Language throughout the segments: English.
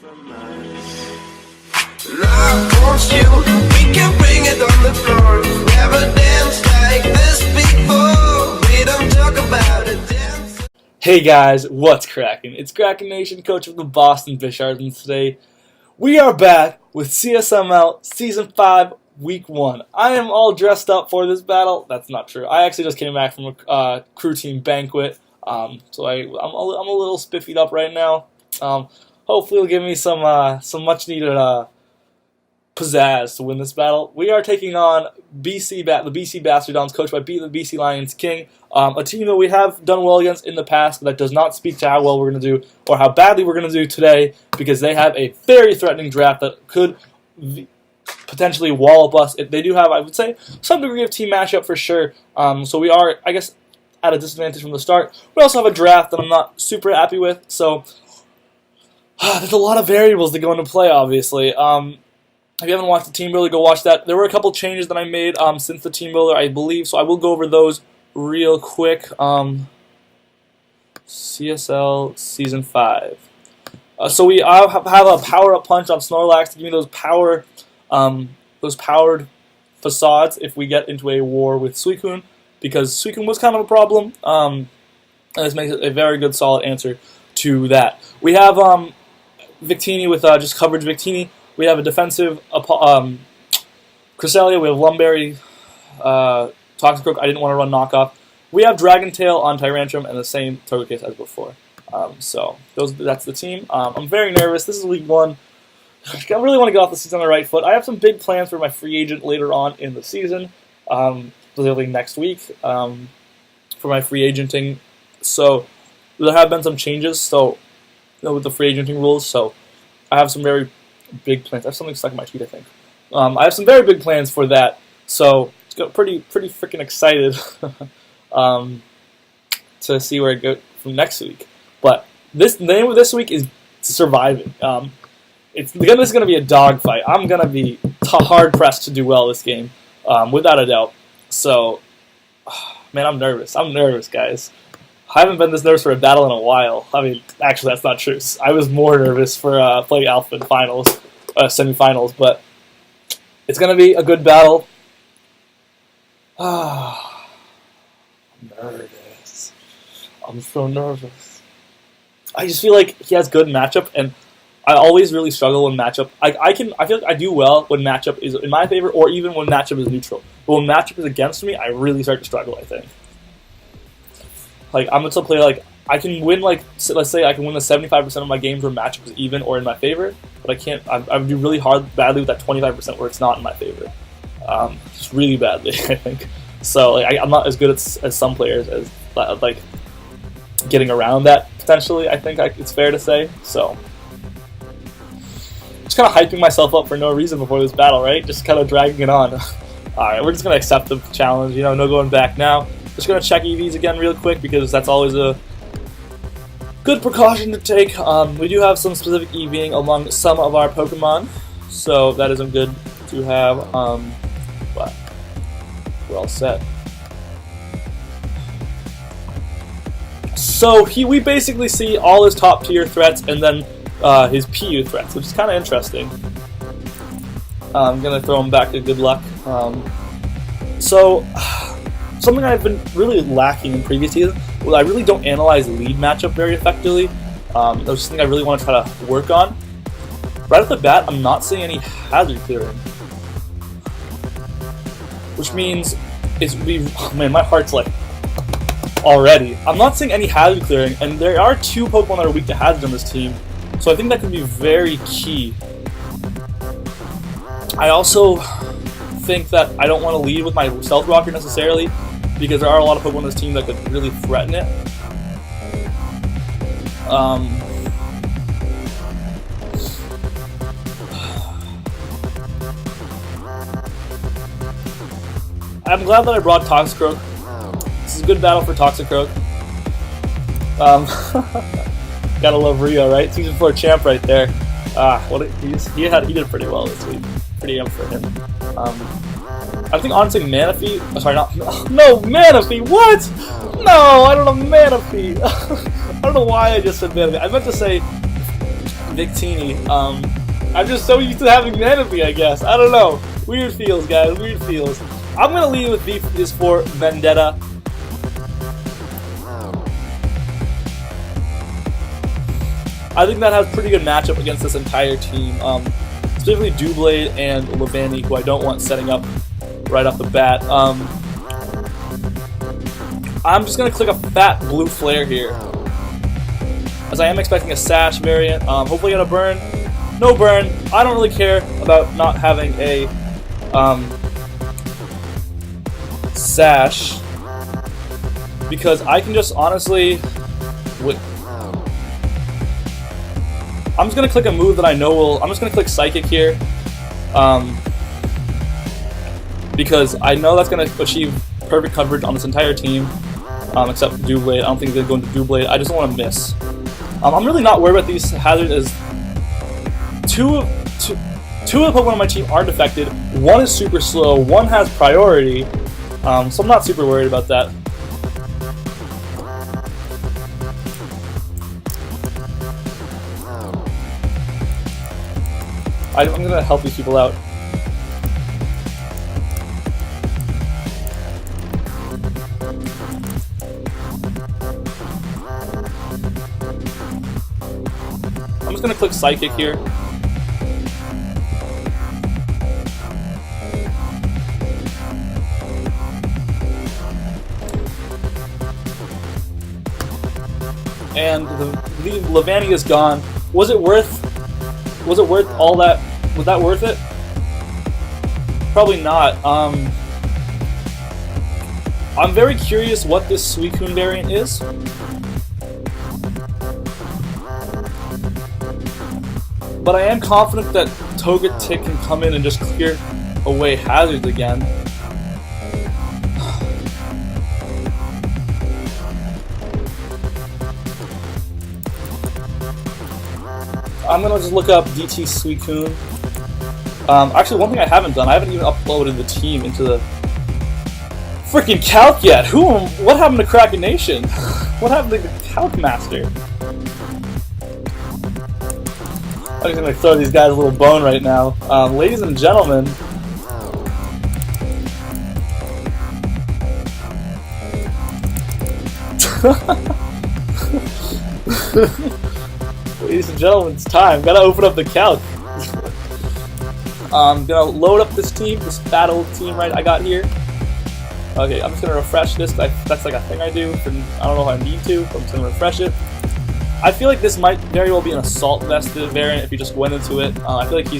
from us. And I want you, we can bring it on the floor. Never danced like this before. We don't talk about it. Dance. Hey guys, what's cracking? It's Kraken Nation, coach of the Boston Bisharps, and today we are back with CSL Season 5, Week 1. I am all dressed up for this battle. That's not true. I actually just came back from a crew team banquet, so I'm a little spiffied up right now. Hopefully it'll give me some much needed pizzazz to win this battle. We are taking on the BC Bastiodons, coached by the BC Lions King, a team that we have done well against in the past, but that does not speak to how well we're going to do or how badly we're going to do today, because they have a very threatening draft that could potentially wallop us. They do have, I would say, some degree of team matchup for sure, so we are, I guess, at a disadvantage from the start. We also have a draft that I'm not super happy with, so there's a lot of variables that go into play, obviously. If you haven't watched the Team Builder, go watch that. There were a couple changes that I made since the Team Builder, I believe, so I will go over those real quick. CSL Season 5. So we have a power-up punch on Snorlax to give me those powered facades if we get into a war with Suicune, because Suicune was kind of a problem, and this makes it a very good, solid answer to that. We have Victini with just coverage Victini. We have a defensive Cresselia. We have Lumberry, Toxicroak. I didn't want to run knockoff. We have Dragon Tail on Tyrantrum and the same Togekiss as before. So that's the team. I'm very nervous. This is Week 1. I really want to get off the season on the right foot. I have some big plans for my free agent later on in the season, literally next week, for my free agenting. So there have been some changes. So with the free agenting rules. So I have some very big plans. I have something stuck in my tweet, I think. I have some very big plans for that, so it's pretty freaking excited to see where it goes from next week. But the name of this week is surviving. This is going to be a dogfight. I'm going to be hard pressed to do well this game, without a doubt. So, man, I'm nervous. I'm nervous, guys. I haven't been this nervous for a battle in a while. I mean, actually, that's not true. I was more nervous for playing Alpha in finals, semifinals, but it's going to be a good battle. I'm nervous. I'm so nervous. I just feel like he has good matchup, and I always really struggle when matchup. I feel like I do well when matchup is in my favor, or even when matchup is neutral. But when matchup is against me, I really start to struggle, I think. Like, I'm a player, like, I can win, like, let's say I can win the 75% of my games where matchup is even or in my favor, but I can't, I would do really badly with that 25% where it's not in my favor. Just really badly, I think. So, like, I'm not as good as some players as, like, getting around that, potentially, I think it's fair to say. So, just kind of hyping myself up for no reason before this battle, right? Just kind of dragging it on. Alright, we're just going to accept the challenge, you know, no going back now. Just going to check EVs again real quick, because that's always a good precaution to take. We do have some specific EVing among some of our Pokemon, so that isn't good to have, but we're all set. So we basically see all his top tier threats and then his PU threats, which is kind of interesting. I'm going to throw him back to good luck. Something I've been really lacking in previous seasons was I really don't analyze lead matchup very effectively. That's just something I really want to try to work on. Right off the bat, I'm not seeing any hazard clearing, which means oh man, my heart's like already. I'm not seeing any hazard clearing, and there are 2 Pokemon that are weak to hazard on this team, so I think that could be very key. I also think that I don't want to lead with my Stealth Rocker necessarily, because there are a lot of Pokemon on this team that could really threaten it. I'm glad that I brought Toxicroak. This is a good battle for Toxicroak. Gotta love Rio, right? Season 4 champ right there. He did pretty well this week. Pretty up for him. I think honestly Manaphy. Oh, sorry, no Manaphy. What? No, I don't know Manaphy. I don't know why I just said Manaphy. I meant to say Victini. I'm just so used to having Manaphy, I guess. I don't know. Weird feels, guys. Weird feels. I'm gonna lead with V is for Vendetta. I think that has pretty good matchup against this entire team. Specifically Doublade and Levani, who I don't want setting up right off the bat. I'm just going to click a fat blue flare here, as I am expecting a sash variant. Hopefully get a burn. No burn. I don't really care about not having a sash, because I can just honestly... I'm just going to click a move that I know will... I'm just going to click Psychic here, because I know that's going to achieve perfect coverage on this entire team, except for Doublade. I don't think they're going to Doublade. I just don't want to miss. I'm really not worried about these hazards, as two of the Pokemon on my team aren't affected. One is super slow, one has priority, so I'm not super worried about that. I'm going to help these people out. I'm just going to click Psychic here. And the Levani is gone. Was it worth all that? Was that worth it? Probably not. I'm very curious what this Suicune variant is. But I am confident that Togetic can come in and just clear away hazards again. I'm gonna just look up DT Suicune. Actually, one thing I haven't done, I haven't even uploaded the team into the freaking Calc yet. What happened to Kraken Nation? What happened to the Calc Master? I'm just gonna throw these guys a little bone right now. Ladies and gentlemen, ladies and gentlemen, it's time. Gotta open up the Calc. I'm gonna load up this team, this fat old team I got here. Okay, I'm just gonna refresh this. That's like a thing I do. I don't know if I need to, but I'm just gonna refresh it. I feel like this might very well be an assault vested variant if you just went into it. I feel like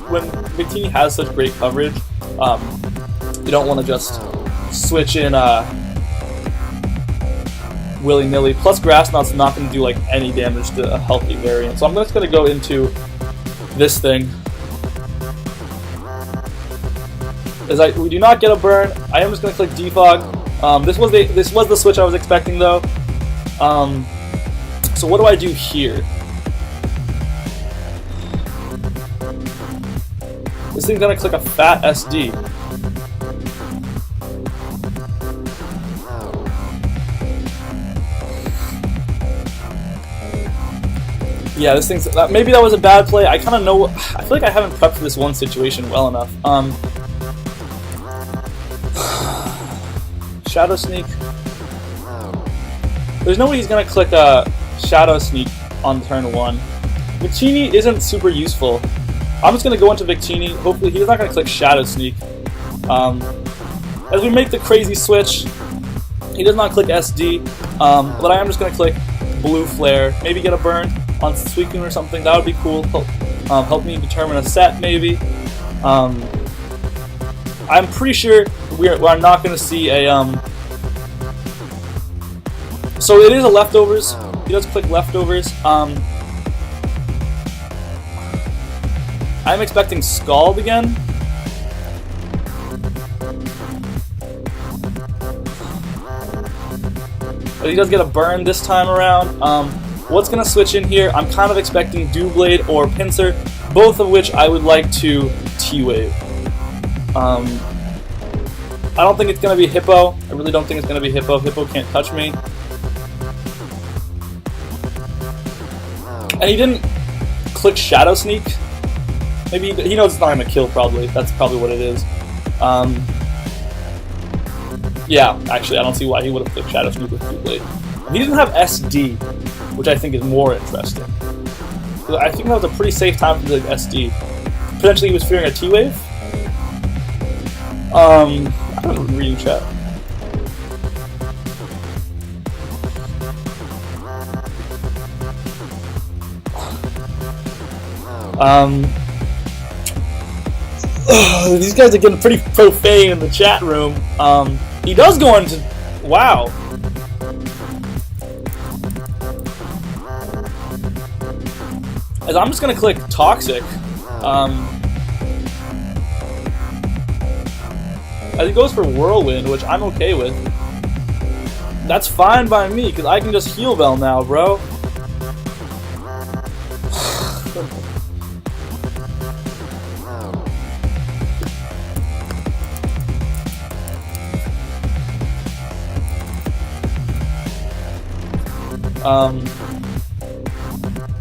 when Victini has such great coverage, you don't want to just switch in willy-nilly. Plus, Grass Knot's not going to do like any damage to a healthy variant, so I'm just going to go into this thing. We do not get a burn. I am just going to click Defog. This was the switch I was expecting though. So what do I do here? This thing's gonna click a fat SD. Yeah, this thing's maybe that was a bad play. I kind of know. I feel like I haven't prepped for this one situation well enough. Shadow Sneak. There's no way he's gonna click a Shadow Sneak on turn 1. Victini isn't super useful. I'm just gonna go into Victini. Hopefully he's not gonna click Shadow Sneak. As we make the crazy switch, he does not click SD, but I am just gonna click Blue Flare. Maybe get a burn on Suicune or something. That would be cool. Help me determine a set maybe. I'm pretty sure we're not gonna see a So it is a leftovers. He does click leftovers. I'm expecting Scald again. But he does get a burn this time around. What's going to switch in here? I'm kind of expecting Doublade or Pinsir, both of which I would like to T-Wave. I don't think it's going to be Hippo. I really don't think it's going to be Hippo. Hippo can't touch me. And he didn't click Shadow Sneak. Maybe he knows it's not going to kill, probably. That's probably what it is. Yeah, actually, I don't see why he would have clicked Shadow Sneak with Blade. He didn't have SD, which I think is more interesting. I think that was a pretty safe time for the SD. Potentially he was fearing a T-Wave. I don't read in chat. These guys are getting pretty profane in the chat room. He does go into... Wow. As I'm just going to click Toxic. As he goes for Whirlwind, which I'm okay with. That's fine by me, because I can just Heal Bell now, bro.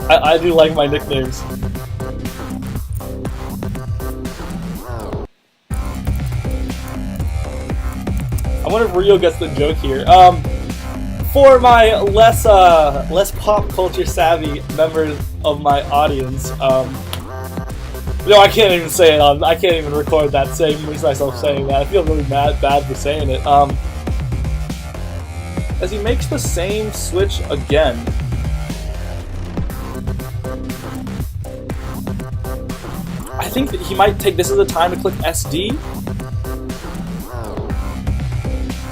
I do like my nicknames. I wonder if Rio gets the joke here. For my less pop culture savvy members of my audience, no, I can't even say it. I can't even record that. Myself saying that. I feel really bad for saying it. As he makes the same switch again. I think that he might take this as a time to click SD.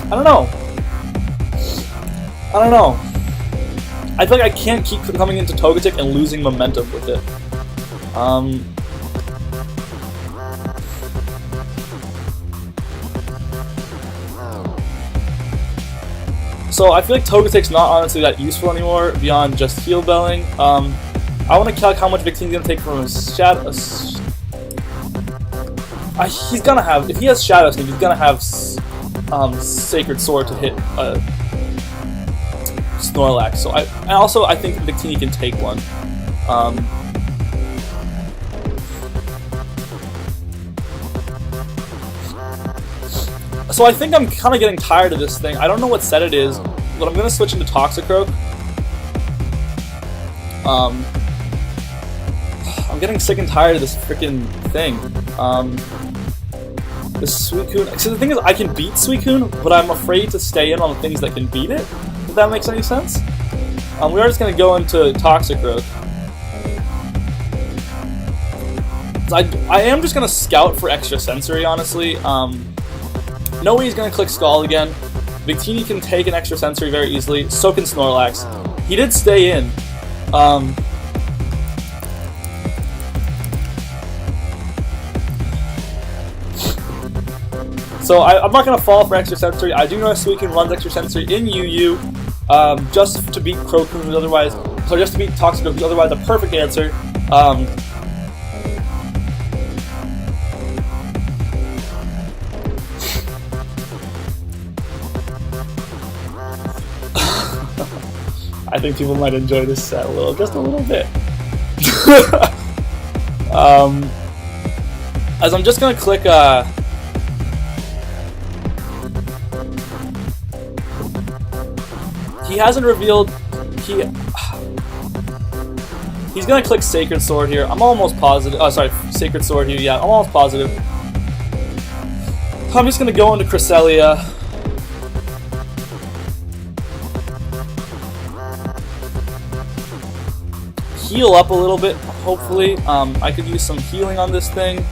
I don't know. I feel like I can't keep coming into Togetic and losing momentum with it. So I feel like Togetic's not honestly that useful anymore beyond just Heal Belling. I want to calc how much Victini's going to take from his Shadow... he's going to have... If he has Shadow Sneak, he's going to have Sacred Sword to hit Snorlax. So I think Victini can take one. So I think I'm kind of getting tired of this thing. I don't know what set it is, but I'm going to switch into Toxicroak. I'm getting sick and tired of this freaking thing. This Suicune... So the thing is, I can beat Suicune, but I'm afraid to stay in on the things that can beat it, if that makes any sense. We are just going to go into Toxicroak. So I am just going to scout for extra sensory, honestly. No way he's going to click Scald again. Victini can take an extra sensory very easily. So can Snorlax. He did stay in. So I'm not going to fall for extra sensory. I do know Suicune runs extra sensory in UU. Just to beat Crocoon, otherwise... So just to beat Toxicroak, otherwise a perfect answer. I think people might enjoy this set just a little bit. As I'm just gonna click he hasn't revealed he's gonna click Sacred Sword here. I'm almost positive. Oh, sorry, Sacred Sword here. Yeah, I'm almost positive. I'm just gonna go into Cresselia. Heal up a little bit, hopefully. I could use some healing on this thing.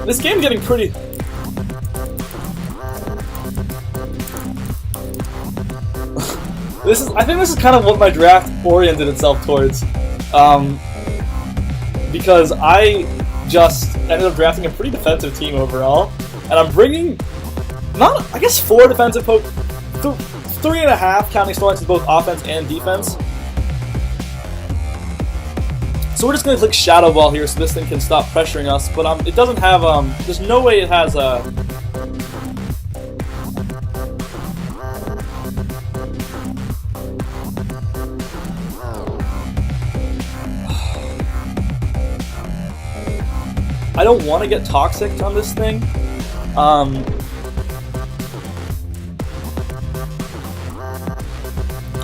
This game's getting pretty... I think this is kind of what my draft oriented itself towards. Because I just ended up drafting a pretty defensive team overall. And I'm bringing... I guess 4 defensive 3.5 counting Snorlax in both offense and defense. So we're just going to click Shadow Ball here so this thing can stop pressuring us, but it doesn't have, there's no way it has don't want to get toxic on this thing.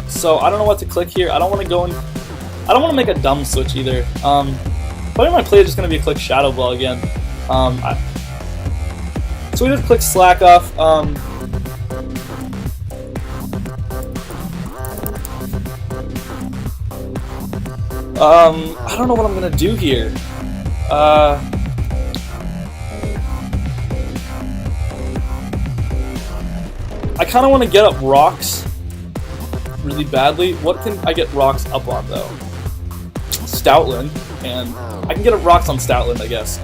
So I don't know what to click here. I don't want to go in. I don't want to make a dumb switch either. Probably my play is just going to be a click Shadow Ball again. So we just click Slack off. I don't know what I'm gonna do here. I kind of want to get up rocks really badly. What can I get rocks up on though? Stoutland, and I can get up rocks on Stoutland, I guess.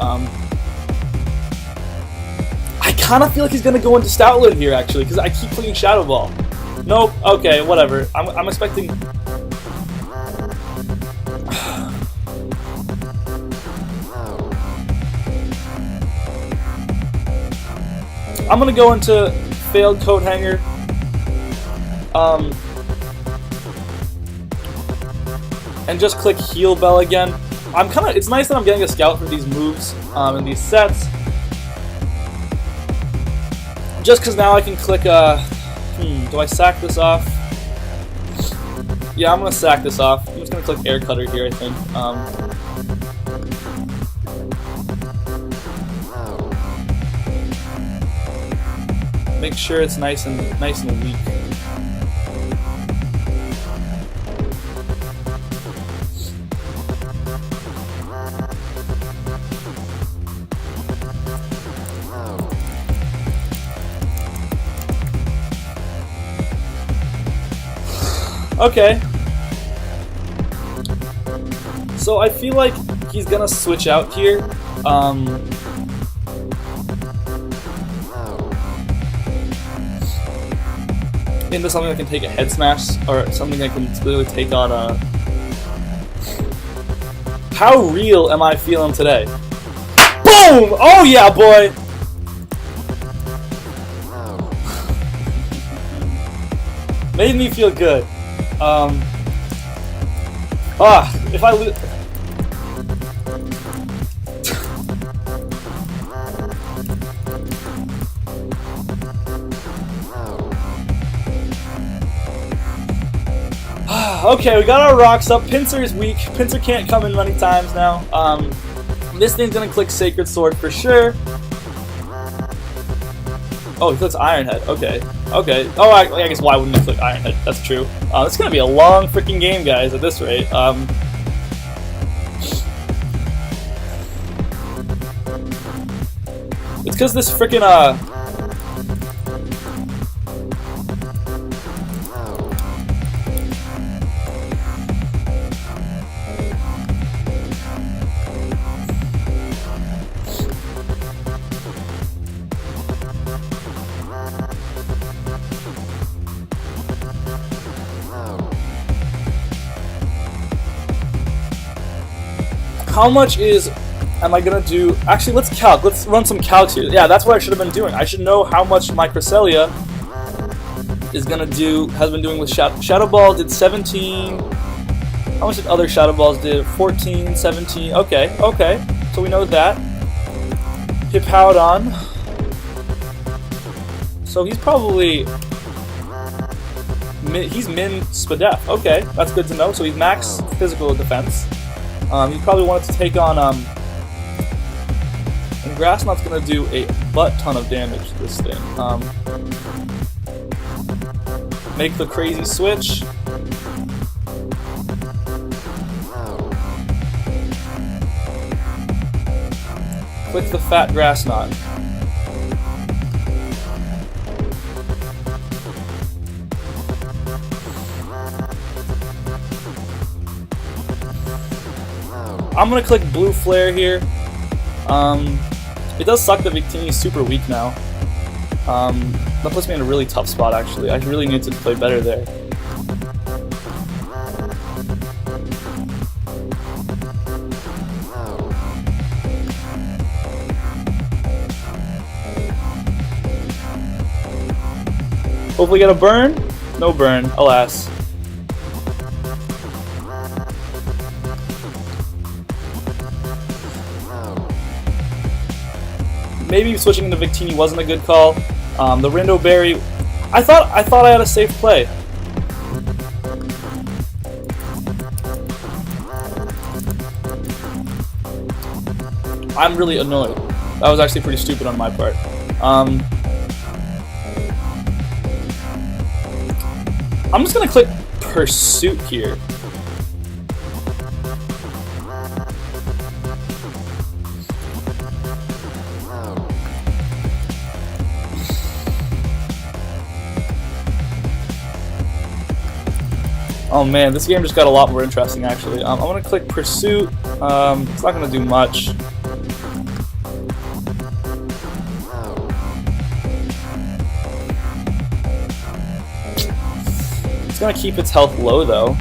I kind of feel like he's gonna go into Stoutland here actually, because I keep clicking Shadow Ball. Nope. Okay, whatever. I'm expecting. I'm gonna go into failed coat hanger. And just click heal bell again. It's nice that I'm getting a scout for these moves and these sets. Just because now I can click. Do I sack this off? Yeah, I'm gonna sack this off. I'm just gonna click air cutter here, I think. Make sure it's nice and weak. Okay. So I feel like he's gonna switch out here. Into something that can take a head smash, or something that can literally take on a... How real am I feeling today? Boom! Oh yeah, boy! Made me feel good. If I lose... Okay, we got our rocks up. Pinsir is weak. Pinsir can't come in many times now. This thing's gonna click Sacred Sword for sure. Oh, he clicks Ironhead. Okay. Okay. Oh, I guess why wouldn't he click Ironhead? That's true. It's gonna be a long freaking game, guys, at this rate. It's because this freaking, how much am I gonna do? Actually, let's calc. Let's run some calcs here. Yeah, that's what I should have been doing. I should know how much my Cresselia has been doing with Shadow Ball. Did 17. How much did other Shadow Balls do? 14, 17. Okay, okay. So we know that. Hippowdon. So he's probably he's min Spadef. Okay, that's good to know. So he's max physical defense. He probably wanted to take on, and Grassnot's gonna do a butt ton of damage to this thing. Make the crazy switch. Click the fat Grassnot. I'm gonna click Blue Flare here. It does suck that Victini is super weak now. That puts me in a really tough spot actually. I really need to play better there. Hopefully get a burn? No burn, alas. maybe switching into Victini wasn't a good call. The Rindo Berry, I thought I had a safe play. I'm really annoyed. That was actually pretty stupid on my part. I'm just gonna click Pursuit here. Oh man, this game just got a lot more interesting actually. I'm gonna click Pursuit. It's not gonna do much. It's gonna keep its health low though.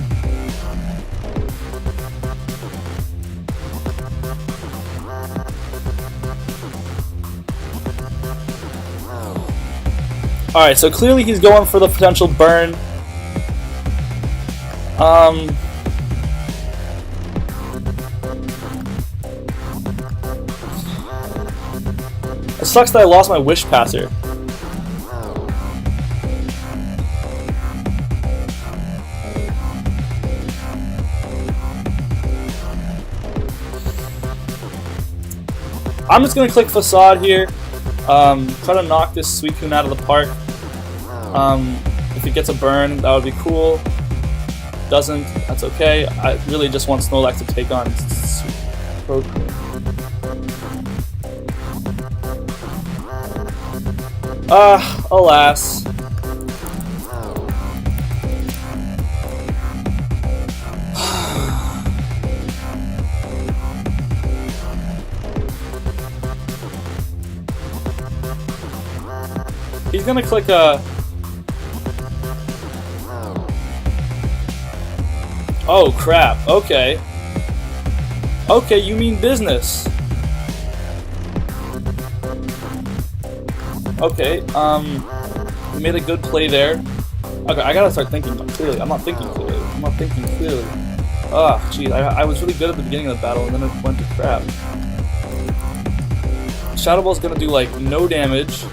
Alright, so clearly he's going for the potential burn. It sucks that I lost my Wish Passer. I'm just gonna click Facade here. Try to knock this Suicune out of the park. If it gets a burn, that would be cool. Doesn't, that's okay. I really just want Snorlax to take on Procreate. Alas. He's gonna click a... Oh crap, okay. Okay, you mean business. Okay, we made a good play there. Okay, I gotta start thinking clearly. I'm not thinking clearly. Ah, jeez, I was really good at the beginning of the battle and then it went to crap. Shadow Ball's gonna do like no damage.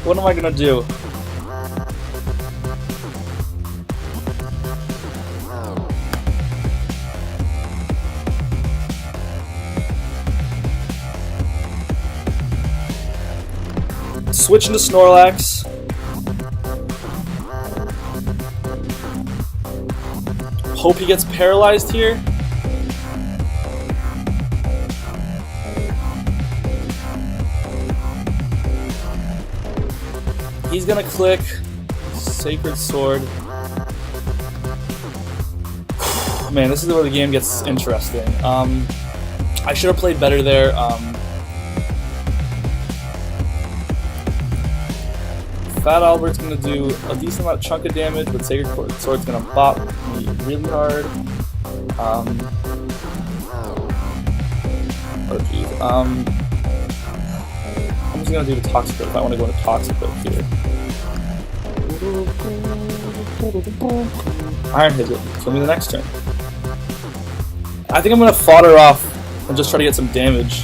What am I gonna do? Switch into Snorlax. Hope he gets paralyzed here. He's gonna click Sacred Sword. Man, this is where the game gets interesting. I should have played better there. Fat Albert's gonna do a decent amount of chunk of damage, but Sacred Sword's gonna bop me really hard. Oh geez. I'm just gonna do the Toxic Growth if I want to go into Toxic Growth here. Iron Hit, kill me the next turn. I think I'm gonna fodder off and just try to get some damage.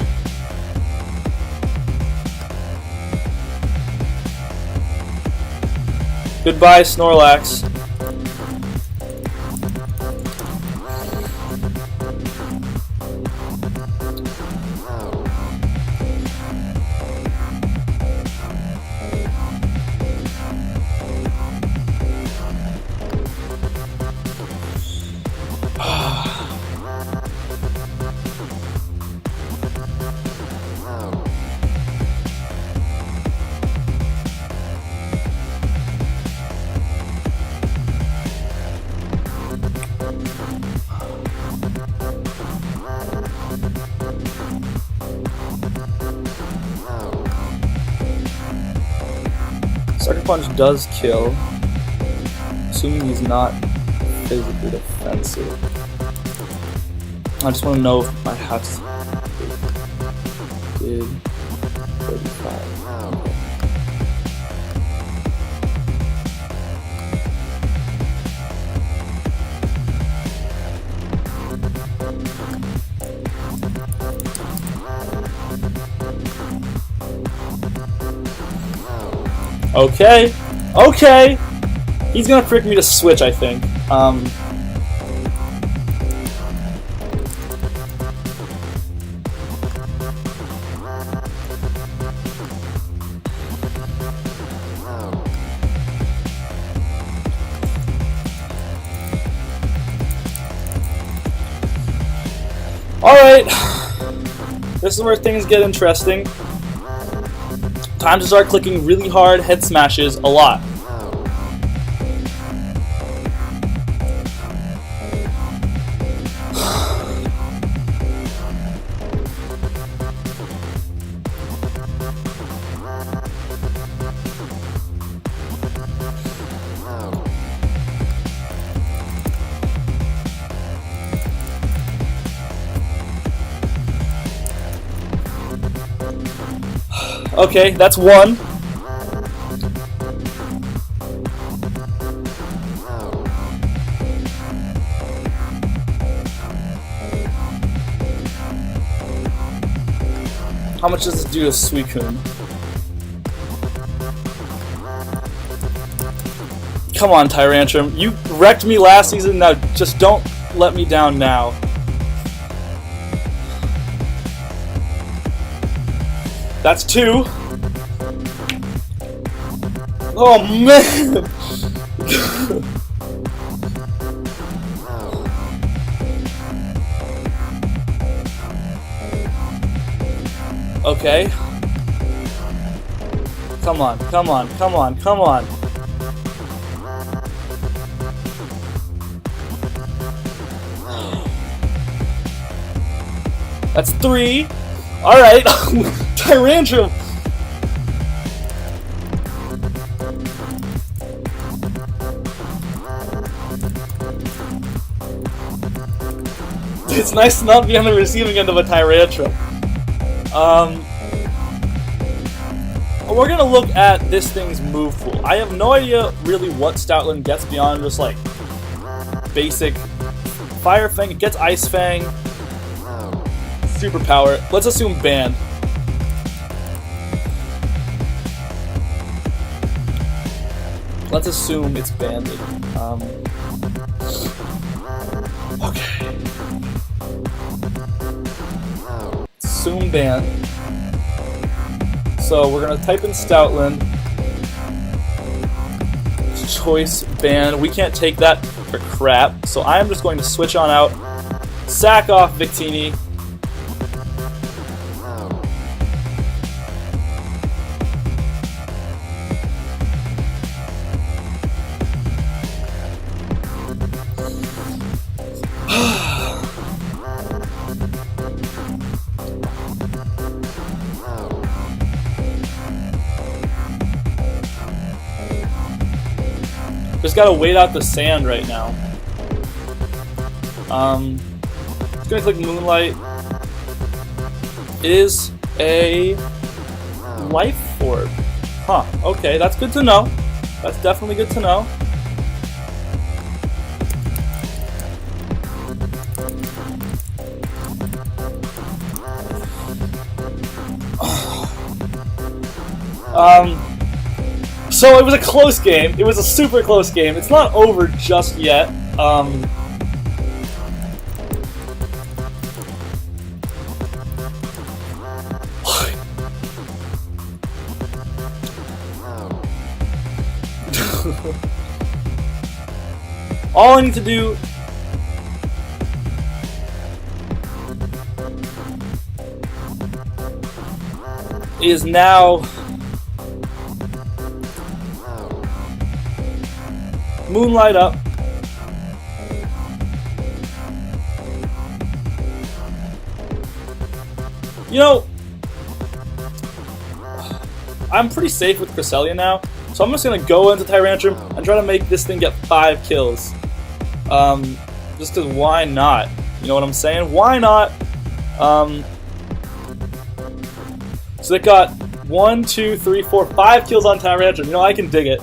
Goodbye, Snorlax. Punch does kill, assuming he's not physically defensive. I just want to know if my hats did 35. Okay, okay. He's gonna trick me to switch, I think. Alright, this is where things get interesting. Time to start clicking really hard head smashes a lot. Okay, that's one. How much does this do to Suicune? Come on, Tyrantrum. You wrecked me last season, now just don't let me down now. That's two. Oh man! Okay. Come on, come on, come on, come on. That's three. Alright. Tyrantrum. It's nice to not be on the receiving end of a Tyrantrum. We're gonna look at this thing's move pool. I have no idea really what Stoutland gets beyond just like basic Fire Fang. It gets Ice Fang, Superpower. Let's assume Banned. Let's assume it's banded. Okay. Assume banned. So we're gonna type in Stoutland. Choice ban. We can't take that for crap. So I'm just going to switch on out. Sack off Victini. Just gotta wait out the sand right now. Just gonna click Moonlight. Is a life orb. Huh, okay, that's good to know. That's definitely good to know. So it was a close game. It was a super close game. It's not over just yet. All I need to do is now Moonlight up. You know, I'm pretty safe with Cresselia now. So I'm just going to go into Tyrantrum and try to make this thing get 5 kills. Just because why not? You know what I'm saying? Why not? So they got 1, 2, 3, 4, 5 kills on Tyrantrum. You know, I can dig it.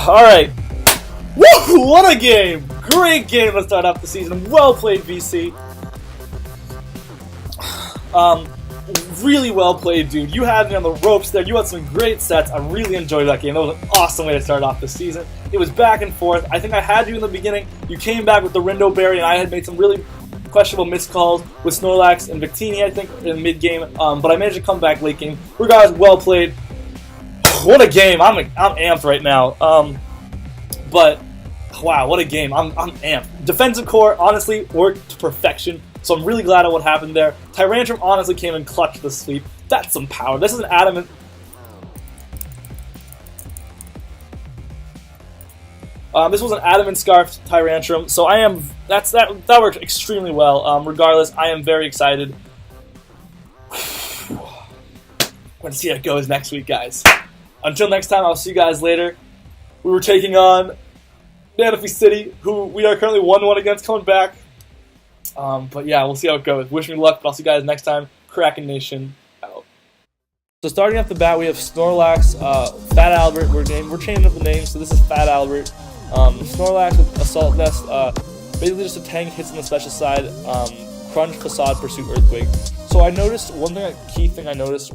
Alright. Woo! What a game! Great game to start off the season. Well played, VC. Really well played, dude. You had me on the ropes there. You had some great sets. I really enjoyed that game. That was an awesome way to start off the season. It was back and forth. I think I had you in the beginning. You came back with the Rindo Berry, and I had made some really questionable missed calls with Snorlax and Victini, I think, in mid-game. But I managed to come back late game. Regardless, well played. What a game. I'm amped right now. But, wow, what a game. I'm amped. Defensive core, honestly, worked to perfection. So I'm really glad at what happened there. Tyrantrum honestly came in clutch the sweep. That's some power. This is an adamant. This was an adamant scarf Tyrantrum. So I am. That worked extremely well. Regardless, I am very excited. We're gonna see how it goes next week, guys. Until next time, I'll see you guys later. We were taking on Manaphy City, who we are currently 1-1 against, coming back. But yeah, we'll see how it goes. Wish me luck, but I'll see you guys next time. Kraken Nation out. So starting off the bat, we have Snorlax, Fat Albert. We're changing up the names, so this is Fat Albert. Snorlax with Assault Vest, basically just a tank, hits on the special side, Crunch, Facade, Pursuit, Earthquake. So I noticed, key thing I noticed